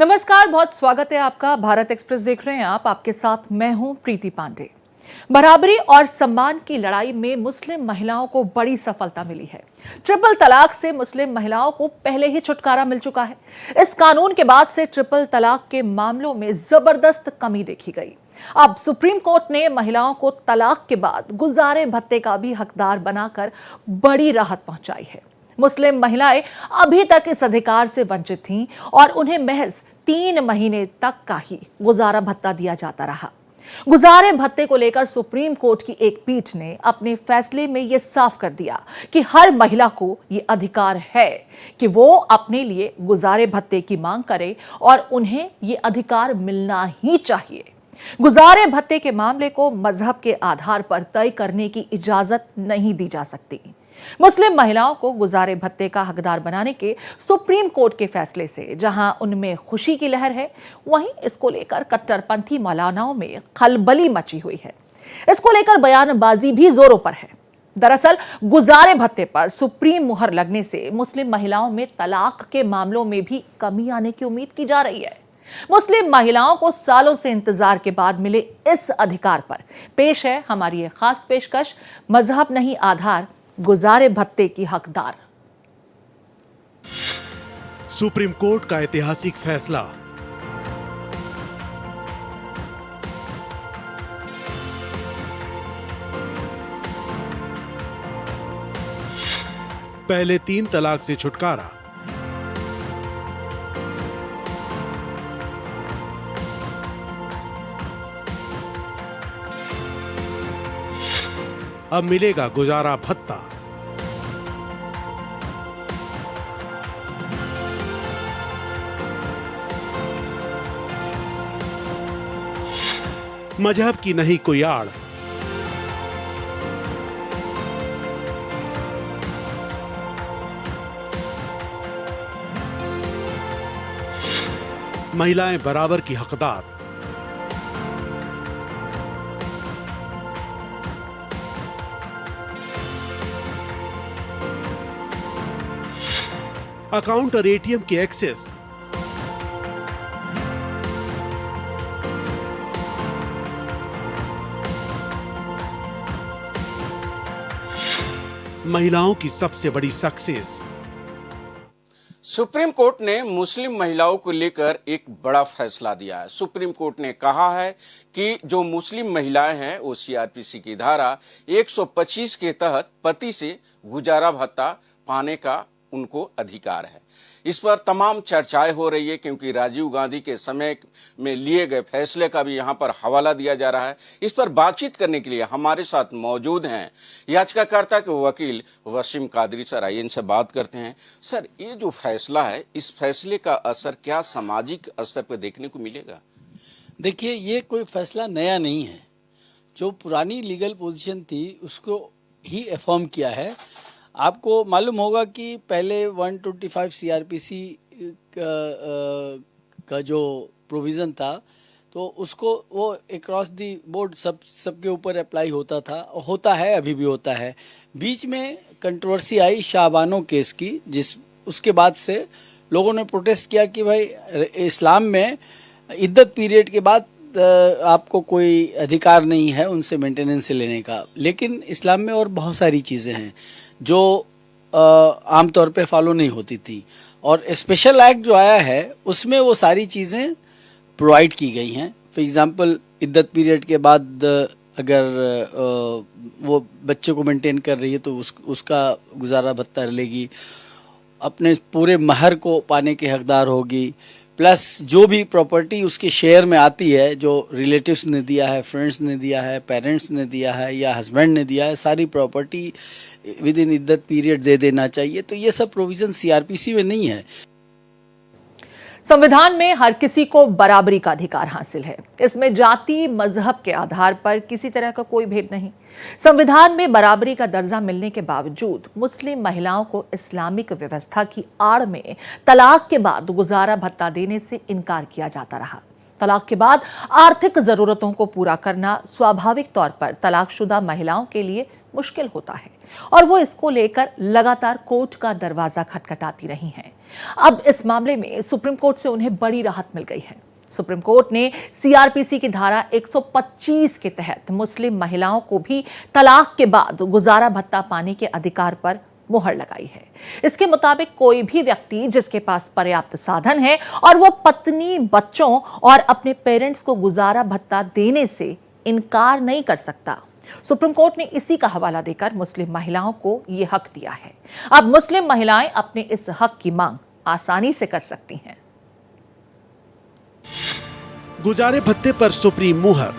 नमस्कार, बहुत स्वागत है आपका। भारत एक्सप्रेस देख रहे हैं आप। आपके साथ मैं हूं प्रीति पांडे। बराबरी और सम्मान की लड़ाई में मुस्लिम महिलाओं को बड़ी सफलता मिली है। ट्रिपल तलाक से मुस्लिम महिलाओं को पहले ही छुटकारा मिल चुका है। इस कानून के बाद से ट्रिपल तलाक के मामलों में जबरदस्त कमी देखी गई। अब सुप्रीम कोर्ट ने महिलाओं को तलाक के बाद गुजारे भत्ते का भी हकदार बनाकर बड़ी राहत पहुंचाई है। मुस्लिम महिलाएं अभी तक इस अधिकार से वंचित थीं और उन्हें महज 3 महीने तक का ही गुजारा भत्ता दिया जाता रहा। गुजारे भत्ते को लेकर सुप्रीम कोर्ट की एक पीठ ने अपने फैसले में यह साफ कर दिया कि हर महिला को यह अधिकार है कि वो अपने लिए गुजारे भत्ते की मांग करे और उन्हें यह अधिकार मिलना ही चाहिए। गुजारे भत्ते के मामले को मजहब के आधार पर तय करने की इजाजत नहीं दी जा सकती। मुस्लिम महिलाओं को गुजारे भत्ते का हकदार बनाने के सुप्रीम कोर्ट के फैसले से जहां उनमें खुशी की लहर है, वहीं इसको लेकर कट्टरपंथी मौलानाओं में खलबली मची हुई है। इसको लेकर बयानबाजी भी जोरों पर है। दरअसल गुजारे भत्ते पर सुप्रीम मुहर लगने से मुस्लिम महिलाओं में तलाक के मामलों में भी कमी आने की उम्मीद की जा रही है। मुस्लिम महिलाओं को सालों से इंतजार के बाद मिले इस अधिकार पर पेश है हमारी एक खास पेशकश, मजहब नहीं आधार, गुजारे भत्ते की हकदार। सुप्रीम कोर्ट का ऐतिहासिक फैसला। पहले 3 तलाक से छुटकारा। अब मिलेगा गुजारा भत्ता। मजहब की नहीं कोई आड़। महिलाएं बराबर की हकदार। अकाउंट और एटीएम की एक्सेस। महिलाओं की सबसे बड़ी सक्सेस। सुप्रीम कोर्ट ने मुस्लिम महिलाओं को लेकर एक बड़ा फैसला दिया है। सुप्रीम कोर्ट ने कहा है कि जो मुस्लिम महिलाएं हैं वो सीआरपीसी की धारा 125 के तहत पति से गुजारा भत्ता पाने का उनको अधिकार है। इस पर तमाम चर्चाएं हो रही है क्योंकि राजीव गांधी के समय में लिए गए फैसले का भी यहां पर हवाला दिया जा रहा है। इस पर बातचीत करने के लिए हमारे साथ मौजूद हैं याचिकाकर्ता के वकील वसीम कादरी सर। आइए इनसे बात करते हैं। सर, ये जो फैसला है, इस फैसले का असर क्या सामाजिक स्तर पर देखने को मिलेगा? देखिए, ये कोई फैसला नया नहीं है। जो पुरानी लीगल पोजीशन थी उसको ही अफर्म किया है। आपको मालूम होगा कि पहले 125 सीआरपीसी का जो प्रोविज़न था तो उसको वो अक्रॉस दी बोर्ड सबके ऊपर अप्लाई होता था, होता है, अभी भी होता है। बीच में कंट्रोवर्सी आई शाहबानो केस की, उसके बाद से लोगों ने प्रोटेस्ट किया कि भाई इस्लाम में इद्दत पीरियड के बाद आपको कोई अधिकार नहीं है उनसे मेंटेनेंस लेने का। लेकिन इस्लाम में और बहुत सारी चीज़ें हैं जो आमतौर पे फॉलो नहीं होती थी, और स्पेशल एक्ट जो आया है उसमें वो सारी चीज़ें प्रोवाइड की गई हैं। फॉर एग्जांपल, इद्दत पीरियड के बाद अगर वो बच्चे को मेंटेन कर रही है तो उसका गुजारा भत्ता लेगी, अपने पूरे महर को पाने के हकदार होगी, प्लस जो भी प्रॉपर्टी उसके शेयर में आती है, जो रिलेटिव्स ने दिया है, फ्रेंड्स ने दिया है, पेरेंट्स ने दिया है या हस्बैंड ने दिया है, सारी प्रॉपर्टी विद इन इद्दत पीरियड दे देना चाहिए। तो ये सब प्रोविजन सीआरपीसी में नहीं है। संविधान में हर किसी को बराबरी का अधिकार हासिल है। इसमें जाति मजहब के आधार पर किसी तरह का कोई भेद नहीं। संविधान में बराबरी का दर्जा मिलने के बावजूद मुस्लिम महिलाओं को इस्लामिक व्यवस्था की आड़ में तलाक के बाद गुजारा भत्ता देने से इनकार किया जाता रहा। तलाक के बाद आर्थिक जरूरतों को पूरा करना स्वाभाविक तौर पर तलाकशुदा महिलाओं के लिए मुश्किल होता है और वो इसको लेकर लगातार कोर्ट का दरवाजा खटखटाती रही हैं। अब इस मामले में सुप्रीम कोर्ट से उन्हें बड़ी राहत मिल गई है। सुप्रीम कोर्ट ने सीआरपीसी की धारा 125 के तहत मुस्लिम महिलाओं को भी तलाक के बाद गुजारा भत्ता पाने के अधिकार पर मुहर लगाई है। इसके मुताबिक कोई भी व्यक्ति जिसके पास पर्याप्त साधन है और वो पत्नी, बच्चों और अपने पेरेंट्स को गुजारा भत्ता देने से इनकार नहीं कर सकता। सुप्रीम कोर्ट ने इसी का हवाला देकर मुस्लिम महिलाओं को ये हक दिया है। अब मुस्लिम महिलाएं अपने इस हक की मांग आसानी से कर सकती हैं। गुजारे भत्ते पर सुप्रीम मुहर।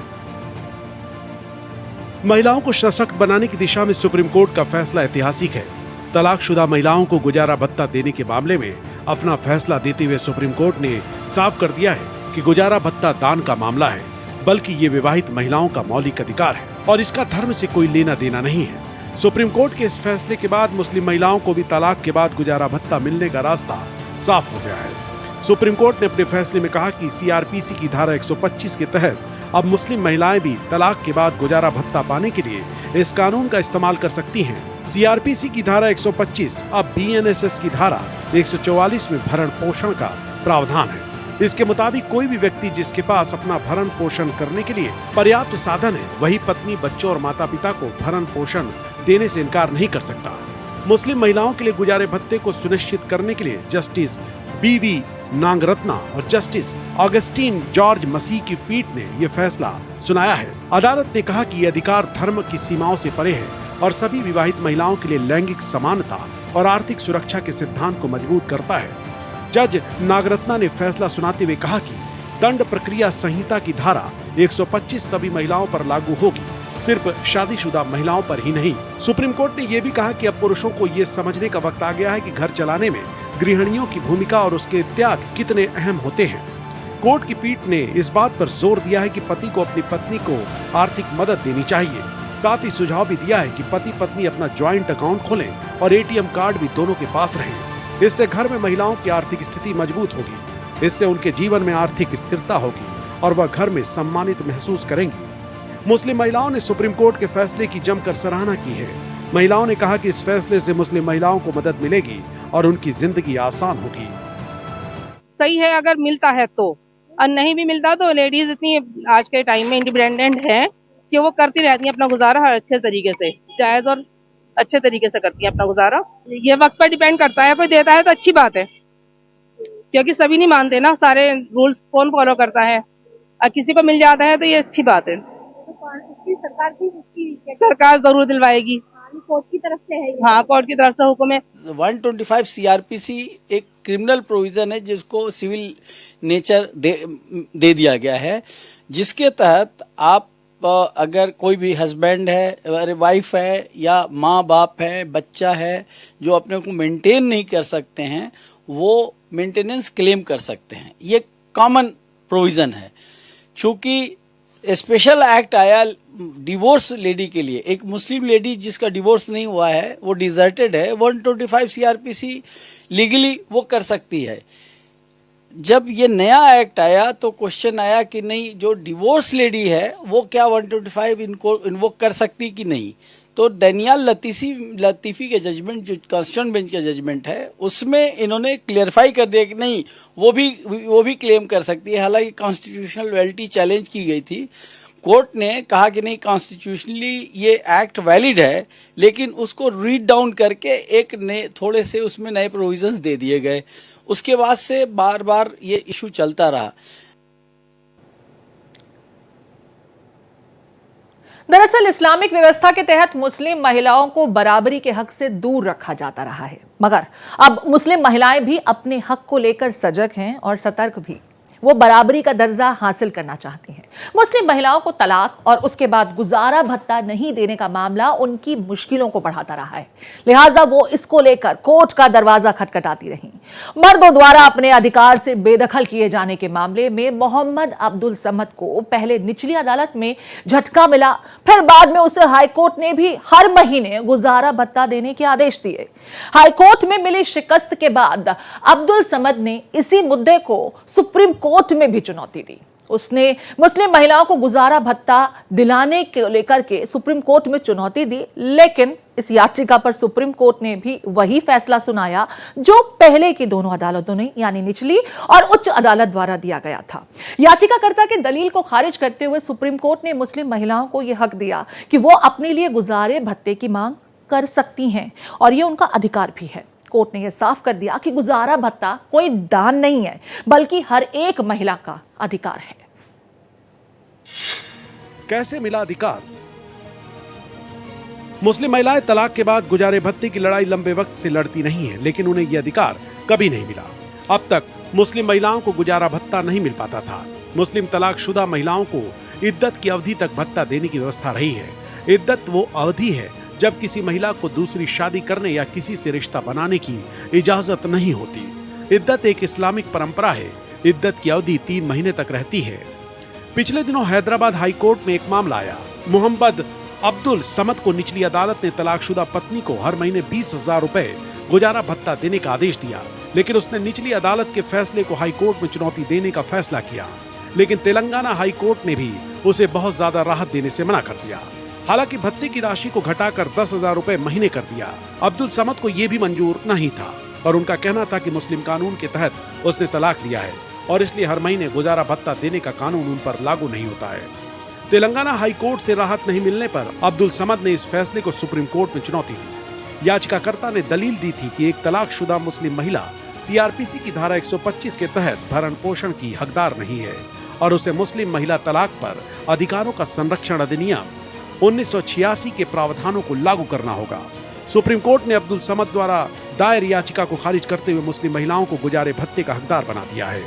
महिलाओं को सशक्त बनाने की दिशा में सुप्रीम कोर्ट का फैसला ऐतिहासिक है। तलाकशुदा महिलाओं को गुजारा भत्ता देने के मामले में अपना फैसला देते हुए सुप्रीम कोर्ट ने साफ कर दिया है कि गुजारा भत्ता दान का मामला है, बल्कि ये विवाहित महिलाओं का मौलिक अधिकार है और इसका धर्म से कोई लेना देना नहीं है। सुप्रीम कोर्ट के इस फैसले के बाद मुस्लिम महिलाओं को भी तलाक के बाद गुजारा भत्ता मिलने का रास्ता साफ हो गया है। सुप्रीम कोर्ट ने अपने फैसले में कहा कि सीआरपीसी की धारा 125 के तहत अब मुस्लिम महिलाएं भी तलाक के बाद गुजारा भत्ता पाने के लिए इस कानून का इस्तेमाल कर सकती हैं। सीआरपीसी की धारा 125 अब बीएनएसएस की धारा 144 में भरण पोषण का प्रावधान है। इसके मुताबिक कोई भी व्यक्ति जिसके पास अपना भरण पोषण करने के लिए पर्याप्त साधन है, वही पत्नी, बच्चों और माता पिता को भरण पोषण देने से इनकार नहीं कर सकता। मुस्लिम महिलाओं के लिए गुजारे भत्ते को सुनिश्चित करने के लिए जस्टिस बीवी नागरत्ना और जस्टिस ऑगस्टीन जॉर्ज मसीह की पीठ ने यह फैसला सुनाया है। अदालत ने कहा कि यह अधिकार धर्म की सीमाओं से परे है और सभी विवाहित महिलाओं के लिए लैंगिक समानता और आर्थिक सुरक्षा के सिद्धांत को मजबूत करता है। जज नागरत्ना ने फैसला सुनाते हुए कहा कि दंड प्रक्रिया संहिता की धारा 125 सभी महिलाओं पर लागू होगी, सिर्फ शादीशुदा महिलाओं पर ही नहीं। सुप्रीम कोर्ट ने यह भी कहा कि अब पुरुषों को यह समझने का वक्त आ गया है कि घर चलाने में गृहिणियों की भूमिका और उसके त्याग कितने अहम होते हैं। कोर्ट की पीठ ने इस बात पर जोर दिया है कि पति को अपनी पत्नी को आर्थिक मदद देनी चाहिए। साथ ही सुझाव भी दिया है कि पति पत्नी अपना ज्वाइंट अकाउंट खोलें और एटीएम कार्ड भी दोनों के पास रहे। इससे घर में महिलाओं की आर्थिक स्थिति मजबूत होगी। इससे उनके जीवन में आर्थिक स्थिरता होगी और वह घर में सम्मानित महसूस करेंगी। मुस्लिम महिलाओं ने सुप्रीम कोर्ट के फैसले की जमकर सराहना की है। महिलाओं ने कहा कि इस फैसले से मुस्लिम महिलाओं को मदद मिलेगी और उनकी जिंदगी आसान होगी। सही है अगर मिलता है तो, और नहीं भी मिलता तो लेडीज इतनी आज के टाइम में इंडिपेंडेंट है कि वो करती रहती है अपना गुजारा हर अच्छे तरीके से, जायज और अच्छे तरीके से करती है अपना गुजारा। ये वक्त पर डिपेंड करता है, कोई देता है तो अच्छी बात है, क्योंकि सभी नहीं मानते ना, सारे रूल्स कौन फॉलो करता है। और किसी को मिल जाता है तो ये अच्छी बात है। सरकार जरूर दिलवाएगी, कोर्ट की तरफ से है। हाँ, कोर्ट की तरफ से हुक्म है। 125 सीआरपीसी एक क्रिमिनल प्रोविजन है जिसको सिविल नेचर दे दिया गया है, जिसके तहत आप अगर कोई भी हस्बैंड है, वाइफ है या माँ बाप है, बच्चा है जो अपने को मेंटेन नहीं कर सकते हैं, वो मेंटेनेंस क्लेम कर सकते हैं। ये कॉमन प्रोविजन है। चूंकि स्पेशल एक्ट आया डिवोर्स लेडी के लिए, एक मुस्लिम लेडी जिसका डिवोर्स नहीं हुआ है, वो डिजर्टेड है, 125 सीआरपीसी लीगली वो कर सकती है। जब ये नया एक्ट आया तो क्वेश्चन आया कि नहीं, जो डिवोर्स लेडी है वो क्या 125 इनको इन्वोक कर सकती कि नहीं। तो डैनियल लतीफ़ी के जजमेंट, जो कॉन्स्टिट्यूशन बेंच का जजमेंट है, उसमें इन्होंने क्लियरिफाई कर दिया कि नहीं, वो भी क्लेम कर सकती है। हालांकि कॉन्स्टिट्यूशनल वैलिडिटी चैलेंज की गई थी। कोर्ट ने कहा कि नहीं, कॉन्स्टिट्यूशनली ये एक्ट वैलिड है, लेकिन उसको रीड डाउन करके एक नए थोड़े से उसमें नए प्रोविजंस दे दिए गए। उसके बाद से बार बार ये इशू चलता रहा। दरअसल इस्लामिक व्यवस्था के तहत मुस्लिम महिलाओं को बराबरी के हक से दूर रखा जाता रहा है, मगर अब मुस्लिम महिलाएं भी अपने हक को लेकर सजग हैं और सतर्क भी। वो बराबरी का दर्जा हासिल करना चाहती हैं। मुस्लिम महिलाओं को तलाक और उसके बाद गुजारा भत्ता नहीं देने का मामला उनकी मुश्किलों को बढ़ाता रहा है, लिहाजा वो इसको लेकर कोर्ट का दरवाजा खटखटाती रहीं। मर्दों द्वारा अपने अधिकार से बेदखल किए जाने के मामले में मोहम्मद अब्दुल समद को पहले निचली अदालत में झटका मिला, फिर बाद में उसे हाईकोर्ट ने भी हर महीने गुजारा भत्ता देने के आदेश दिए। हाईकोर्ट में मिली शिकस्त के बाद अब्दुल समद ने इसी मुद्दे को सुप्रीम कोर्ट में भी चुनौती दी। उसने मुस्लिम महिलाओं को गुजारा भत्ता दिलाने को लेकर के सुप्रीम कोर्ट में चुनौती दी, लेकिन इस याचिका पर सुप्रीम कोर्ट ने भी वही फैसला सुनाया जो पहले की दोनों अदालतों ने यानी निचली और उच्च अदालत द्वारा दिया गया था। याचिकाकर्ता के दलील को खारिज करते हुए सुप्रीम कोर्ट ने मुस्लिम महिलाओं को यह हक दिया कि वो अपने लिए गुजारे भत्ते की मांग कर सकती हैं और ये उनका अधिकार भी है। कोर्ट ने यह साफ कर दिया कि गुजारा भत्ता कोई दान नहीं है, बल्कि हर एक महिला का अधिकार है। कैसे मिला अधिकार? मुस्लिम महिलाएं तलाक के बाद गुजारे भत्ते की लड़ाई लंबे वक्त से लड़ती नहीं है, लेकिन उन्हें यह अधिकार कभी नहीं मिला। अब तक मुस्लिम महिलाओं को गुजारा भत्ता नहीं मिल पाता था। मुस्लिम तलाकशुदा महिलाओं को इद्दत की अवधि तक भत्ता देने की व्यवस्था रही है। इद्दत वो अवधि है जब किसी महिला को दूसरी शादी करने या किसी से रिश्ता बनाने की इजाजत नहीं होती। इद्दत एक इस्लामिक परंपरा है। इद्दत की अवधि 3 महीने तक रहती है। पिछले दिनों हैदराबाद हाई कोर्ट में एक मामला आया। मोहम्मद अब्दुल समद को निचली अदालत ने तलाकशुदा पत्नी को हर महीने 20,000 रुपए गुजारा भत्ता देने का आदेश दिया, लेकिन उसने निचली अदालत के फैसले को हाई कोर्ट में चुनौती देने का फैसला किया। लेकिन तेलंगाना हाई कोर्ट ने भी उसे बहुत ज्यादा राहत देने से मना कर दिया। हालांकि भत्ते की राशि को घटाकर 10,000 रुपए महीने कर दिया। अब्दुल समद को यह भी मंजूर नहीं था और उनका कहना था कि मुस्लिम कानून के तहत उसने तलाक लिया है और इसलिए हर महीने गुजारा भत्ता देने का कानून उन पर लागू नहीं होता है। तेलंगाना हाई कोर्ट से राहत नहीं मिलने पर अब्दुल समद ने इस फैसले को सुप्रीम कोर्ट में चुनौती दी। याचिकाकर्ता ने दलील दी थी कि एक तलाकशुदा मुस्लिम महिला सीआरपीसी की धारा 125 के तहत भरण पोषण की हकदार नहीं है और उसे मुस्लिम महिला तलाक पर अधिकारों का संरक्षण अधिनियम 1986 के प्रावधानों को लागू करना होगा। सुप्रीम कोर्ट ने अब्दुल समद द्वारा दायर याचिका को खारिज करते हुए मुस्लिम महिलाओं को गुजारे भत्ते का हकदार बना दिया है।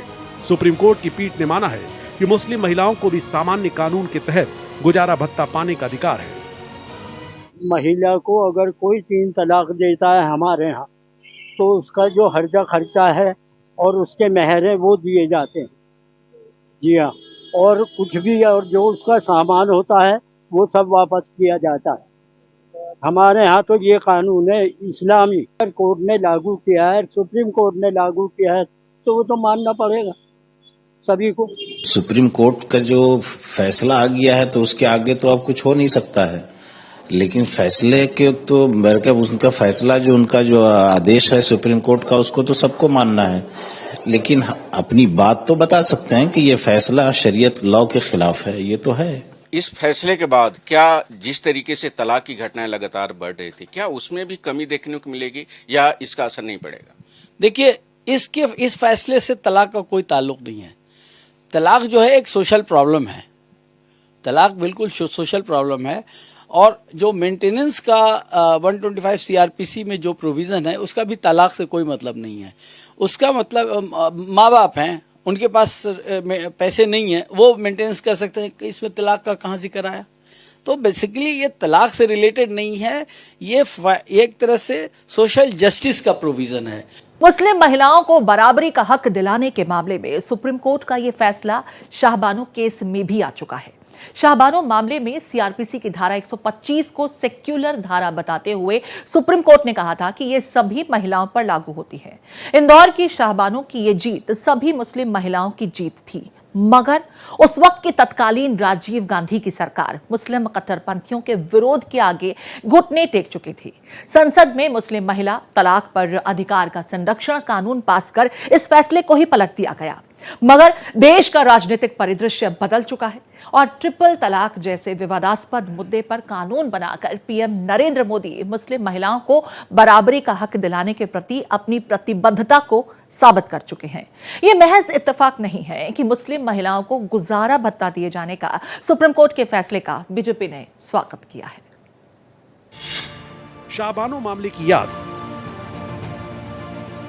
सुप्रीम कोर्ट की पीठ ने माना है कि मुस्लिम महिलाओं को भी सामान्य कानून के तहत गुजारा भत्ता पाने का अधिकार है। महिला को अगर कोई 3 तलाक देता है हमारे यहाँ, तो उसका जो हर्जा खर्चा है और उसके मेहर है वो दिए जाते हैं। जी हाँ, और कुछ भी और जो उसका सामान होता है वो सब वापस किया जाता है। हमारे यहाँ तो ये कानून है, इस्लामी कोर्ट ने लागू किया है, सुप्रीम कोर्ट ने लागू किया है, तो वो तो मानना पड़ेगा सभी को। सुप्रीम कोर्ट का जो फैसला आ गया है तो उसके आगे तो अब कुछ हो नहीं सकता है, लेकिन फैसले के तो मेरे ख्याल उनका फैसला जो उनका जो आदेश है सुप्रीम कोर्ट का उसको तो सबको मानना है, लेकिन अपनी बात तो बता सकते हैं कि ये फैसला शरीयत लॉ के खिलाफ है, ये तो है। इस फैसले के बाद क्या जिस तरीके से तलाक की घटनाएं लगातार बढ़ रही थी, क्या उसमें भी कमी देखने को मिलेगी या इसका असर नहीं पड़ेगा? देखिए, इस फैसले से तलाक का कोई ताल्लुक नहीं है। तलाक जो है एक सोशल प्रॉब्लम है। तलाक बिल्कुल सोशल प्रॉब्लम है और जो मेंटेनेंस का 125 सीआरपीसी में जो प्रोविजन है उसका भी तलाक से कोई मतलब नहीं है। उसका मतलब माँ बाप हैं, उनके पास पैसे नहीं है, वो मेंटेनेंस कर सकते हैं, इसमें तलाक का कहाँ जिक्र आया? तो बेसिकली ये तलाक से रिलेटेड नहीं है, ये एक तरह से सोशल जस्टिस का प्रोविजन है। मुस्लिम महिलाओं को बराबरी का हक दिलाने के मामले में सुप्रीम कोर्ट का यह फैसला शाहबानो केस में भी आ चुका है। शाहबानो मामले में सीआरपीसी की धारा 125 को सेक्युलर धारा बताते हुए सुप्रीम कोर्ट ने कहा था कि यह सभी महिलाओं पर लागू होती है। इंदौर की शाहबानो की यह जीत सभी मुस्लिम महिलाओं की जीत थी, मगर उस वक्त की तत्कालीन राजीव गांधी की सरकार मुस्लिम कट्टरपंथियों के विरोध के आगे घुटने टेक चुकी थी। संसद में मुस्लिम महिला तलाक पर अधिकार का संरक्षण कानून पास कर इस फैसले को ही पलट दिया गया, मगर देश का राजनीतिक परिदृश्य बदल चुका है और ट्रिपल तलाक जैसे विवादास्पद मुद्दे पर कानून बनाकर पीएम नरेंद्र मोदी मुस्लिम महिलाओं को बराबरी का हक दिलाने के प्रति अपनी प्रतिबद्धता को साबित कर चुके हैं। यह महज इत्तेफाक नहीं है कि मुस्लिम महिलाओं को गुजारा भत्ता दिए जाने का सुप्रीम कोर्ट के फैसले का बीजेपी ने स्वागत किया है। शाहबानो मामले की याद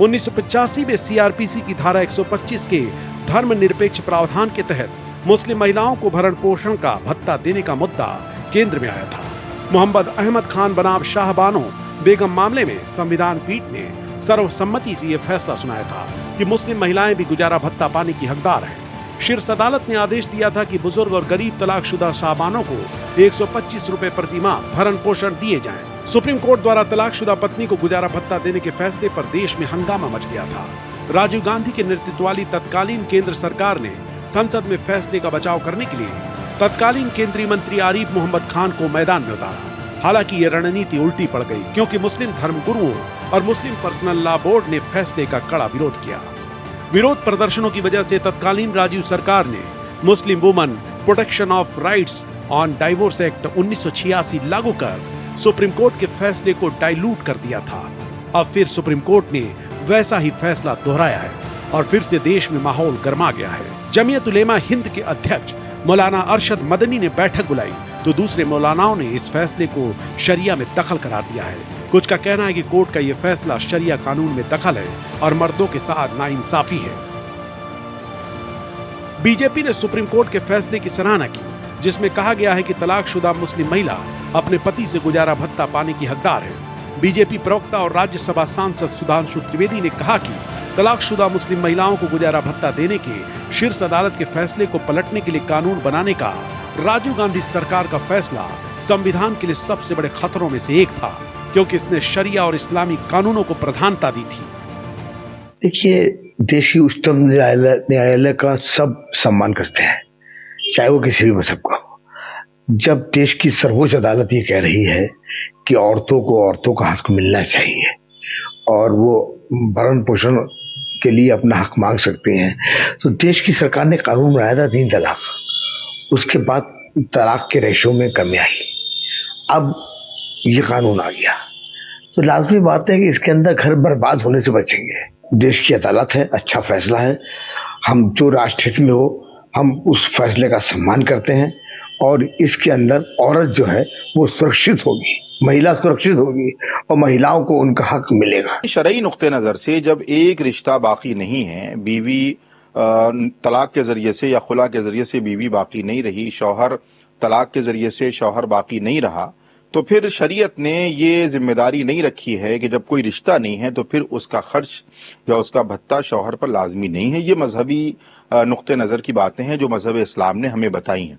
1985 में सीआरपीसी की धारा 125 के धर्मनिरपेक्ष प्रावधान के तहत मुस्लिम महिलाओं को भरण पोषण का भत्ता देने का मुद्दा केंद्र में आया था। मोहम्मद अहमद खान बनाम शाहबानो बेगम मामले में संविधान पीठ ने सर्वसम्मति से यह फैसला सुनाया था कि मुस्लिम महिलाएं भी गुजारा भत्ता पाने की हकदार हैं। शीर्ष अदालत ने आदेश दिया था कि बुजुर्ग और गरीब तलाकशुदा शाहबानों को 125 रुपए प्रति माह भरण पोषण दिए जाएं। सुप्रीम कोर्ट द्वारा तलाकशुदा पत्नी को गुजारा भत्ता देने के फैसले पर देश में हंगामा मच गया था। राजीव गांधी के नेतृत्व वाली तत्कालीन केंद्र सरकार ने संसद में फैसले का बचाव करने के लिए तत्कालीन केंद्रीय मंत्री आरिफ मोहम्मद खान को मैदान में उतारा। हालांकि ये रणनीति उल्टी पड़ गई, क्योंकि मुस्लिम धर्मगुरुओं और मुस्लिम पर्सनल लॉ बोर्ड ने फैसले का कड़ा विरोध किया। विरोध प्रदर्शनों की वजह से तत्कालीन राजीव सरकार ने मुस्लिम woman protection of rights on divorce act 1986 लागू कर सुप्रीम कोर्ट के फैसले को डाइल्यूट कर दिया था। अब फिर सुप्रीम कोर्ट ने वैसा ही फैसला दोहराया है और फिर से देश में माहौल गर्मा गया है। जमीयत उलेमा हिंद के अध्यक्ष मौलाना अरशद मदनी ने बैठक बुलाई तो दूसरे मौलानाओं ने इस फैसले को शरिया में दखल करार दिया है। कुछ का कहना है कि कोर्ट का यह फैसला शरिया कानून में दखल है और मर्दों के साथ नाइंसाफी है। बीजेपी ने सुप्रीम कोर्ट के फैसले की सराहना की, जिसमें कहा गया है कि तलाकशुदा मुस्लिम महिला अपने पति से गुजारा भत्ता पाने की हकदार है। बीजेपी प्रवक्ता और राज्यसभा सांसद सुधांशु त्रिवेदी ने कहा कि तलाकशुदा मुस्लिम महिलाओं को गुजारा भत्ता देने के शीर्ष अदालत के फैसले को पलटने के लिए कानून बनाने का राजीव गांधी सरकार का फैसला संविधान के लिए सबसे बड़े खतरों में से एक था, क्योंकि इसने शरिया और इस्लामी कानूनों को प्रधानता दी थी। देखिए, देश की उच्चतम न्यायालय का सब सम्मान करते हैं, चाहे वो किसी भी मजहब का हो। जब देश की सर्वोच्च अदालत ये कह रही है कि औरतों का हक मिलना चाहिए और वो भरण पोषण के लिए अपना हक मांग सकते हैं, तो देश की सरकार ने कानून बनाया था 3 तलाक। उसके बाद तलाक के रेशो में कमी आई, अब ये कानून आ गया, तो लाजमी बात है कि इसके अंदर घर बर्बाद होने से बचेंगे। देश की अदालत है, अच्छा फैसला है, हम जो राष्ट्रहित में हो हम उस फैसले का सम्मान करते हैं और इसके अंदर औरत जो है वो सुरक्षित होगी, महिला सुरक्षित होगी और महिलाओं को उनका हक मिलेगा। शरई नुक्ते नजर से जब एक रिश्ता बाकी नहीं है, बीवी तलाक के जरिए से या खुला के जरिए से बीवी बाकी नहीं रही, शौहर तलाक के जरिए से शौहर बाकी नहीं रहा, तो फिर शरीयत ने ये जिम्मेदारी नहीं रखी है कि जब कोई रिश्ता नहीं है तो फिर उसका खर्च या उसका भत्ता शौहर पर लाजमी नहीं है। ये मजहबी नुक्ते नज़र की बातें हैं जो मजहब इस्लाम ने हमें बताई हैं।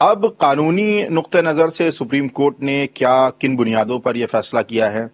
अब कानूनी नुक्ते नज़र से सुप्रीम कोर्ट ने किन बुनियादों पर यह फैसला किया है,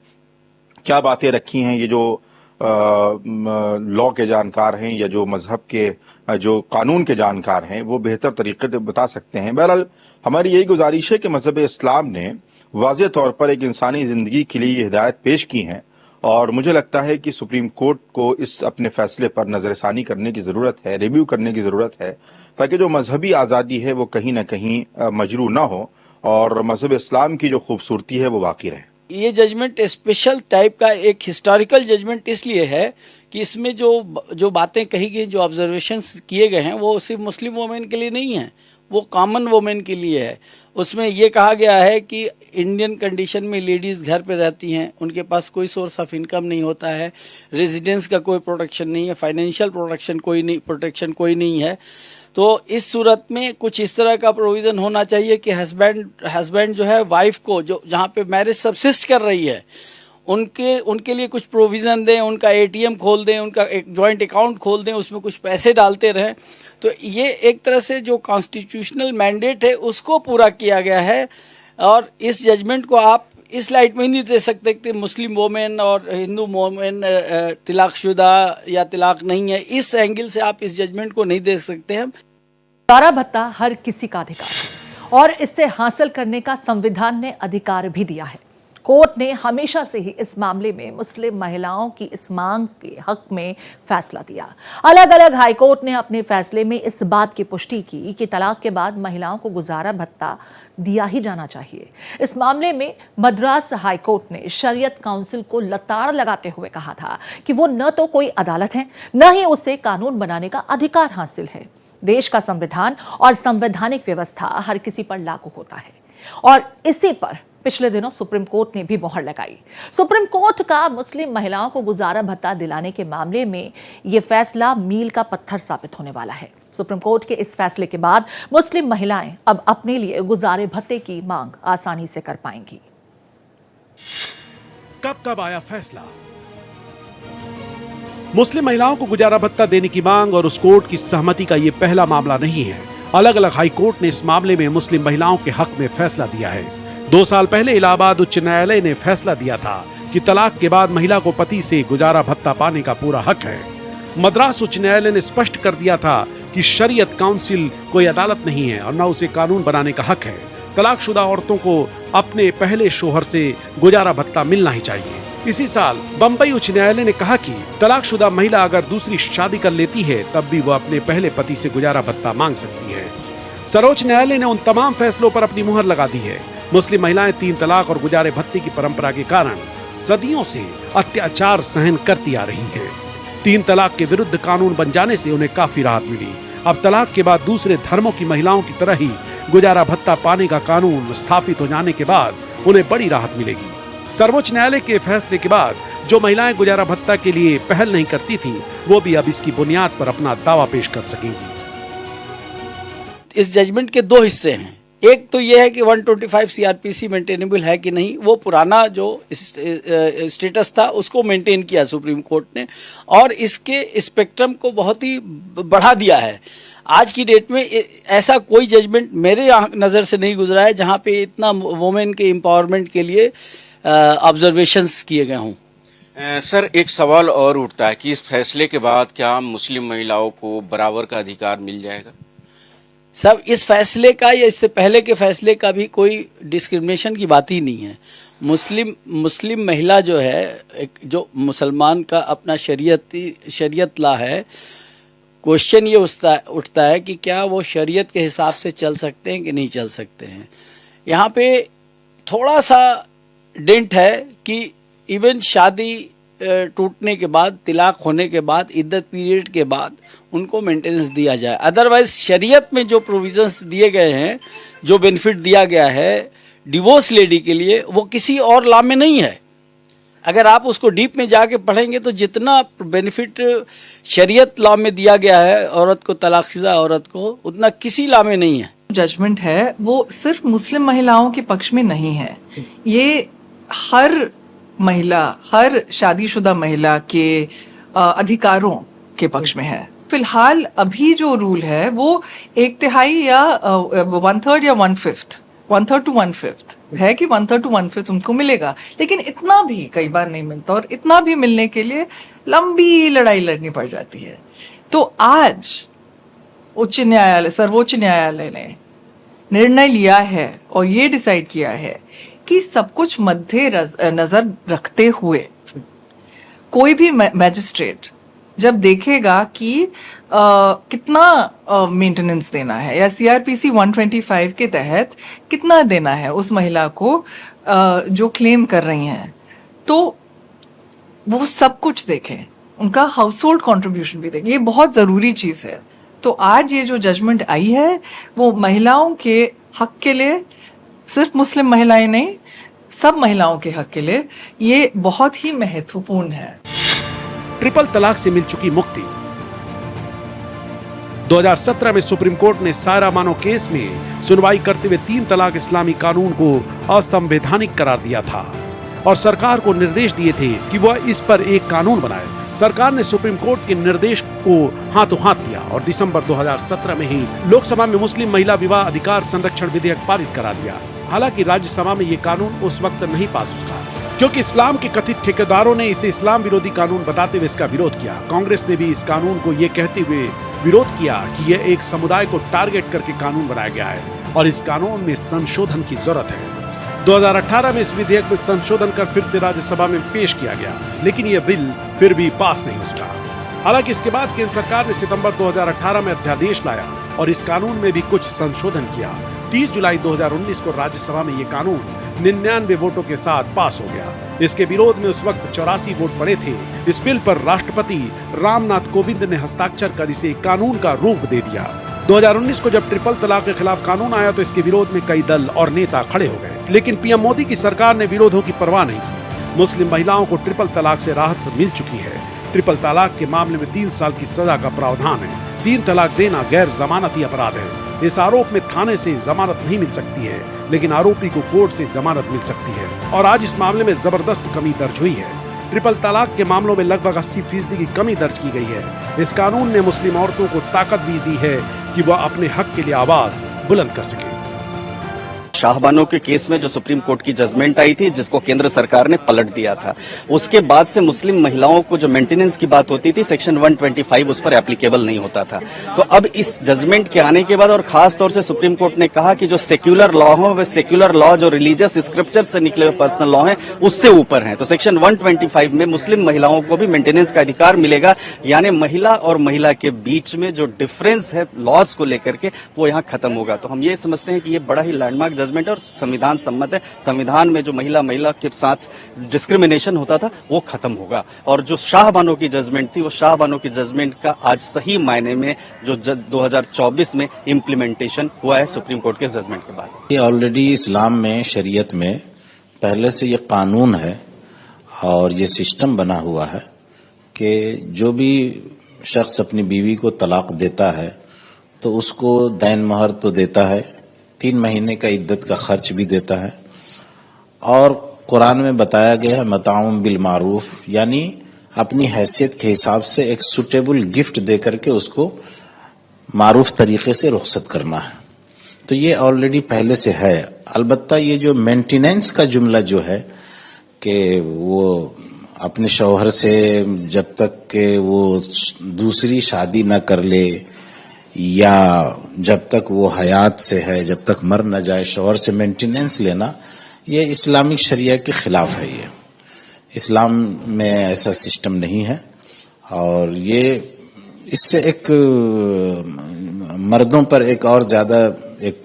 क्या बातें रखी हैं, ये जो लॉ के जानकार हैं या जो मजहब के जो कानून के जानकार हैं वो बेहतर तरीके से बता सकते हैं। बहरहाल हमारी यही गुजारिश है कि मजहब इस्लाम ने वाज़ेह तौर पर एक इंसानी ज़िंदगी के लिए हिदायत पेश की हैं और मुझे लगता है कि सुप्रीम कोर्ट को इस अपने फैसले पर नज़रसानी करने की ज़रूरत है, रिव्यू करने की ज़रूरत है, ताकि जो मजहबी आज़ादी है वो कहीं ना कहीं मजरू ना हो और मजहब इस्लाम की जो खूबसूरती है वो बाकी रहे। ये जजमेंट स्पेशल टाइप का एक हिस्टोरिकल जजमेंट इसलिए है कि इसमें जो बातें कही गई, जो ऑब्जर्वेशंस किए गए हैं वो सिर्फ मुस्लिम वोमेन के लिए नहीं है, वो कॉमन वोमेन के लिए है। उसमें ये कहा गया है कि इंडियन कंडीशन में लेडीज़ घर पे रहती हैं, उनके पास कोई सोर्स ऑफ इनकम नहीं होता है, रेजिडेंस का कोई प्रोटेक्शन नहीं है, फाइनेंशियल प्रोटेक्शन कोई नहीं है। तो इस सूरत में कुछ इस तरह का प्रोविज़न होना चाहिए कि हस्बैंड जो है वाइफ को जो जहाँ पे मैरिज सबसिस्ट कर रही है उनके लिए कुछ प्रोविज़न दें, उनका एटीएम खोल दें, उनका एक जॉइंट अकाउंट खोल दें, उसमें कुछ पैसे डालते रहें। तो ये एक तरह से जो कॉन्स्टिट्यूशनल मैंडेट है उसको पूरा किया गया है और इस जजमेंट को आप इस लाइट में नहीं दे सकते कि मुस्लिम वोमेन और हिंदू वोमेन तलाकशुदा या तलाक नहीं है। इस एंगल से आप इस जजमेंट को नहीं दे सकते हैं। गुजारा भत्ता हर किसी का अधिकार है और इससे हासिल करने का संविधान ने अधिकार भी दिया है। कोर्ट ने हमेशा से ही इस मामले में मुस्लिम महिलाओं की इस मांग के हक में फैसला दिया। अलग अलग हाईकोर्ट ने अपने फैसले में इस बात की पुष्टि की कि तलाक के बाद महिलाओं को गुजारा भत्ता दिया ही जाना चाहिए। इस मामले में मद्रास हाईकोर्ट ने शरीयत काउंसिल को लताड़ लगाते हुए कहा था कि वो न तो कोई अदालत है, न ही उसे कानून बनाने का अधिकार हासिल है। देश का संविधान और संवैधानिक व्यवस्था हर किसी पर लागू होता है और इसी पर पिछले दिनों सुप्रीम कोर्ट ने भी मोहर लगाई। सुप्रीम कोर्ट का मुस्लिम महिलाओं को गुजारा भत्ता दिलाने के मामले में यह फैसला मील का पत्थर साबित होने वाला है। सुप्रीम कोर्ट के इस फैसले के बाद मुस्लिम महिलाएं अब अपने लिए गुजारे भत्ते की मांग आसानी से कर पाएंगी। कब आया फैसला? मुस्लिम महिलाओं को गुजारा भत्ता देने की मांग और उस कोर्ट की सहमति का यह पहला मामला नहीं है। अलग अलग हाई कोर्ट ने इस मामले में मुस्लिम महिलाओं के हक में फैसला दिया है। 2 साल पहले इलाहाबाद उच्च न्यायालय ने फैसला दिया था कि तलाक के बाद महिला को पति से गुजारा भत्ता पाने का पूरा हक है। मद्रास उच्च न्यायालय ने स्पष्ट कर दिया था कि शरीयत काउंसिल कोई अदालत नहीं है और न उसे कानून बनाने का हक है। तलाकशुदा औरतों को अपने पहले शोहर से गुजारा भत्ता मिलना ही चाहिए। इसी साल बंबई उच्च न्यायालय ने कहा कि तलाकशुदा महिला अगर दूसरी शादी कर लेती है तब भी वह अपने पहले पति से गुजारा भत्ता मांग सकती है। सर्वोच्च न्यायालय ने उन तमाम फैसलों पर अपनी मुहर लगा दी है। मुस्लिम महिलाएं 3 तलाक और गुजारे भत्ते की परंपरा के कारण सदियों से अत्याचार सहन करती आ रही हैं। 3 तलाक के विरुद्ध कानून बन जाने से उन्हें काफी राहत मिली। अब तलाक के बाद दूसरे धर्मों की महिलाओं की तरह ही गुजारा भत्ता पाने का कानून स्थापित हो जाने के बाद उन्हें बड़ी राहत मिलेगी। सर्वोच्च न्यायालय के फैसले के बाद जो महिलाएं गुजारा भत्ता के लिए पहल नहीं करती थीं, वो भी अब इसकी बुनियाद पर अपना दावा पेश कर सकेंगी। इस जजमेंट के 2 हिस्से हैं। एक तो यह है कि 125 सीआरपीसी मेंटेनेबल है कि नहीं, वो पुराना जो स्टेटस था उसको मेंटेन किया सुप्रीम कोर्ट ने और इसके स्पेक्ट्रम को बहुत ही बढ़ा दिया है। आज की डेट में ऐसा कोई जजमेंट मेरे नज़र से नहीं गुजरा है जहां पे इतना वुमेन के एम्पावरमेंट के लिए ऑब्जर्वेशंस किए गए हों। सर, एक सवाल और उठता है कि इस फैसले के बाद क्या मुस्लिम महिलाओं को बराबर का अधिकार मिल जाएगा? सब इस फैसले का या इससे पहले के फैसले का भी कोई डिस्क्रिमिनेशन की बात ही नहीं है। मुस्लिम महिला जो है, जो मुसलमान का अपना शरीयत ला है, क्वेश्चन ये उठता है कि क्या वो शरीयत के हिसाब से चल सकते हैं कि नहीं चल सकते हैं। यहाँ पे थोड़ा सा डेंट है कि इवन शादी टूटने के बाद, तिलाक होने के बाद, इद्दत पीरियड के बाद उनको मेंटेनेंस दिया जाए। अदरवाइज शरीयत में जो प्रोविजंस दिए गए हैं, जो बेनिफिट दिया गया है डिवोर्स लेडी के लिए, वो किसी और लॉ में नहीं है। अगर आप उसको डीप में जाके पढ़ेंगे तो जितना बेनिफिट शरीयत लॉ में दिया गया है औरत को, तलाकशुदा औरत को, उतना किसी लॉ में नहीं है। जजमेंट है वो सिर्फ मुस्लिम महिलाओं के पक्ष में नहीं है, ये हर महिला, हर शादीशुदा महिला के अधिकारों के पक्ष में है। फिलहाल अभी जो रूल है वो 1/3 या 1/3 या 1/5, 1/3 to 1/5 है कि 1/3 to 1/5 उनको मिलेगा, लेकिन इतना भी कई बार नहीं मिलता और इतना भी मिलने के लिए लंबी लड़ाई लड़नी पड़ जाती है। तो आज सर्वोच्च न्यायालय ने निर्णय लिया है और ये डिसाइड किया है कि सब कुछ मद्दे नजर रखते हुए कोई भी मैजिस्ट्रेट जब देखेगा कि कितना मेंटेनेंस देना है या सीआरपीसी 125 के तहत कितना देना है उस महिला को जो क्लेम कर रही हैं, तो वो सब कुछ देखें, उनका हाउस होल्ड कॉन्ट्रीब्यूशन भी देखें। ये बहुत ज़रूरी चीज़ है। तो आज ये जो जजमेंट आई है वो महिलाओं के हक के लिए, सिर्फ मुस्लिम महिलाएं नहीं, सब महिलाओं के हक के लिए ये बहुत ही महत्वपूर्ण है। ट्रिपल तलाक से मिल चुकी मुक्ति। 2017 में सुप्रीम कोर्ट ने सायरा बानो केस में सुनवाई करते हुए 3 तलाक इस्लामी कानून को असंवैधानिक करार दिया था और सरकार को निर्देश दिए थे कि वह इस पर एक कानून बनाए। सरकार ने सुप्रीम कोर्ट के निर्देश को हाथों हाथ लिया और दिसंबर 2017 में ही लोकसभा में मुस्लिम महिला विवाह अधिकार संरक्षण विधेयक पारित करा दिया। हालांकि राज्यसभा में ये कानून उस वक्त नहीं पास हुआ क्योंकि इस्लाम के कथित ठेकेदारों ने इसे इस्लाम विरोधी कानून बताते हुए इसका विरोध किया। कांग्रेस ने भी इस कानून को ये कहते हुए विरोध किया कि यह एक समुदाय को टारगेट करके कानून बनाया गया है और इस कानून में संशोधन की जरूरत है। 2018 में इस विधेयक में संशोधन कर फिर से राज्यसभा में पेश किया गया, लेकिन यह बिल फिर भी पास नहीं हो सका। हालांकि इसके बाद केंद्र सरकार ने सितंबर 2018 में अध्यादेश लाया और इस कानून में भी कुछ संशोधन किया। 30 जुलाई 2019 को राज्यसभा में ये कानून 99 वोटों के साथ पास हो गया। इसके विरोध में उस वक्त 84 वोट पड़े थे। इस बिल पर राष्ट्रपति रामनाथ कोविंद ने हस्ताक्षर कर इसे कानून का रूप दे दिया। 2019 को जब ट्रिपल तलाक के खिलाफ कानून आया तो इसके विरोध में कई दल और नेता खड़े हो गए, लेकिन पीएम मोदी की सरकार ने विरोधों की परवाह नहीं की। मुस्लिम महिलाओं को ट्रिपल तलाक से राहत मिल चुकी है। ट्रिपल तलाक के मामले में 3 साल की सजा का प्रावधान है। 3 तलाक देना गैर जमानती अपराध है। इस आरोप में थाने से जमानत नहीं मिल सकती है, लेकिन आरोपी को कोर्ट से जमानत मिल सकती है और आज इस मामले में जबरदस्त कमी दर्ज हुई है। ट्रिपल तलाक के मामलों में लगभग 80% की कमी दर्ज की गई है। इस कानून ने मुस्लिम औरतों को ताकत भी दी है कि वह अपने हक के लिए आवाज बुलंद कर सके। शाहबानो के केस में जो सुप्रीम कोर्ट की जजमेंट आई थी, जिसको केंद्र सरकार ने पलट दिया था, उसके बाद से मुस्लिम महिलाओं को जो मेंटेनेंस की बात होती थी, सेक्शन 125 उस पर एप्लीकेबल नहीं होता था। तो अब इस जजमेंट के आने के बाद और खास तौर से सुप्रीम कोर्ट ने कहा कि जो सेक्युलर लॉ हो, वे सेक्युलर लॉ जो रिलीजियस स्क्रिप्चर से निकले हुए पर्सनल लॉ हैं, उससे ऊपर हैं। तो सेक्शन 125 में मुस्लिम महिलाओं को भी मेंटेनेंस का अधिकार मिलेगा, यानी महिला और महिला के बीच में जो डिफरेंस है लॉज को लेकर के, वो यहाँ खत्म होगा। तो हम ये समझते हैं कि ये बड़ा ही लैंडमार्क जजमेंट और संविधान सम्मत है। संविधान में जो महिला के साथ डिस्क्रिमिनेशन होता था वो खत्म होगा। और जो शाहबानो की जजमेंट थी, वो शाहबानो की जजमेंट का आज सही मायने में जो 2024 में इम्प्लीमेंटेशन हुआ है सुप्रीम कोर्ट के जजमेंट के बाद। ये ऑलरेडी इस्लाम में, शरीयत में पहले से ये कानून है और ये सिस्टम बना हुआ है कि जो भी शख्स अपनी बीवी को तलाक देता है तो उसको दैन महर तो देता है, 3 महीने का इद्दत का खर्च भी देता है, और कुरान में बताया गया है मताउम बिल मारूफ, यानी अपनी हैसियत के हिसाब से एक सुटेबल गिफ्ट दे करके उसको मारूफ तरीके से रुखसत करना है। तो ये ऑलरेडी पहले से है। अलबत्ता ये जो मेंटेनेंस का जुमला जो है कि वो अपने शौहर से जब तक के वो दूसरी शादी न कर ले या जब तक वो हयात से है, जब तक मर न जाए, शौहर से मेंटेनेंस लेना, ये इस्लामिक शरिया के खिलाफ है। ये इस्लाम में ऐसा सिस्टम नहीं है और ये इससे एक मर्दों पर एक और ज्यादा एक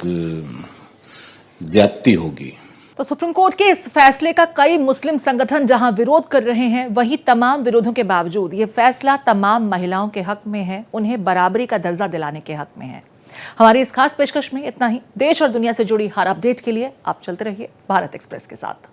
ज्यादती होगी। तो सुप्रीम कोर्ट के इस फैसले का कई मुस्लिम संगठन जहां विरोध कर रहे हैं, वहीं तमाम विरोधों के बावजूद ये फैसला तमाम महिलाओं के हक में है, उन्हें बराबरी का दर्जा दिलाने के हक में है। हमारी इस खास पेशकश में इतना ही। देश और दुनिया से जुड़ी हर अपडेट के लिए आप चलते रहिए भारत एक्सप्रेस के साथ।